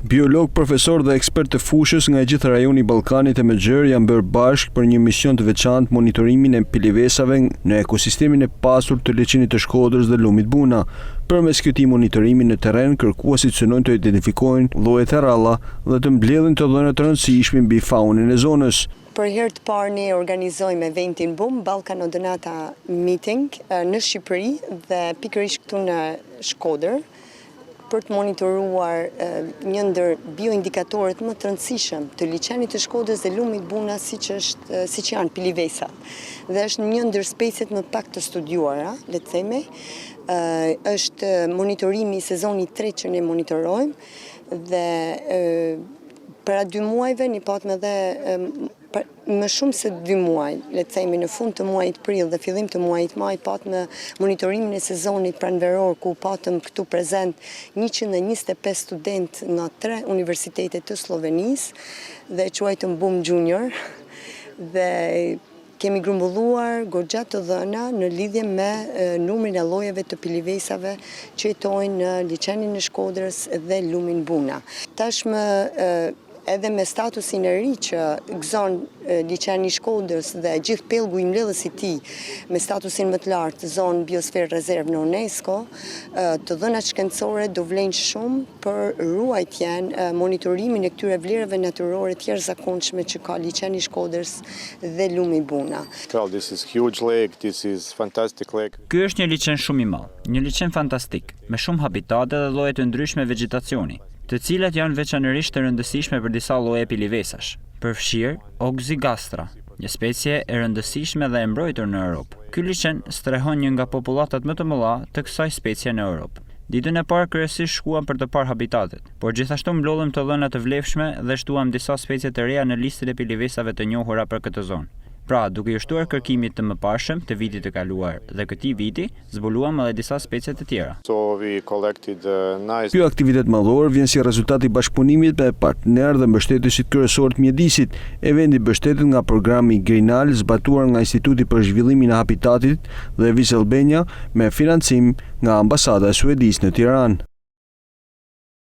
Biolog, profesor dhe ekspert të fushës nga gjithë rajoni i Ballkanit e Mexher janë bërë bashkë për një mision të veçantë monitorimin e pilivesave në ekosistemin e pasur të Liçenit të Shkodrës dhe lumit Buna. Përmes këtij monitorimi në terren, kërkuesit synojnë të identifikojnë llojet e rralla dhe të mbledhin të dhëna të rëndësishme mbi faunin e zonës. Për herë të parë ne organizojmë eventin BUM, Balkan Odonata Meeting, në Shqipëri dhe pikërisht këtu në Shkodër, për të monitoruar një ndër bioindikatorët më të rëndësishëm të Liçenit të Shkodrës dhe lumit Buna, siç janë pilivesat. Dhe është një ndër speciet më pak të studiuara, le të themi. Është monitorimi i sezonit 3 që ne monitorojmë dhe para 2 muajve ne patëm edhe më shumë se 2 muaj, le të themi në fund të muajit prill dhe fillim të muajit maj, patëm monitorimin e sezonit pranveror, ku patëm këtu prezent 125 student nga 3 universitete të Slovenisë dhe quajtëm BUM Junior dhe kemi grumbulluar goxha të dhëna në lidhje me numrin e llojeve të pilivesave që jetojnë në Liçenin e Shkodrës dhe lumin Buna. Tashmë edhe me statusin e ri që gëzon Liçeni i Shkodrës dhe gjithë pellgu i mbledhës i tij me statusin më të lartë zonë biosferë rezervë në UNESCO, të dhënat shkencore do vlejnë shumë për ruajtjen, monitorimin e këtyre vlerave natyrore të jashtëzakonshme që ka Liçeni i Shkodrës dhe lumi Buna. This is huge lake, this is fantastic lake. Ky është një liçen shumë i madh, një liçen fantastik, me shumë habitate dhe lloje të ndryshme vegjetacioni, të cilat janë veçanërisht të rëndësishme për disa lloje pilivesash, përfshirë Oxygastra, një specie e rëndësishme dhe e mbrojtur në Europë. Ky liçen strehon një nga popullatat më të mëdha të kësaj specie në Europë. Ditën e parë kryesisht shkuam për të parë habitatet, por gjithashtu mblodhëm të dhëna të vlefshme dhe shtuam disa specie të reja në listën e pilivesave të njohura për këtë zonë. Pra, duke i shtuar kërkimit të mëparshëm të vitit të kaluar dhe këtij viti, zbuluam edhe disa specie të tjera. Ky aktivitet madhor vjen si rezultat i bashkëpunimit me partnerë dhe mbështetësit kryesorë të mjedisit. Eventi mbështetet nga programi Greenal zbatuar nga Instituti për Zhvillimin e Habitatit dhe Vis Albania me financim nga Ambasada e Suedisë në Tiranë.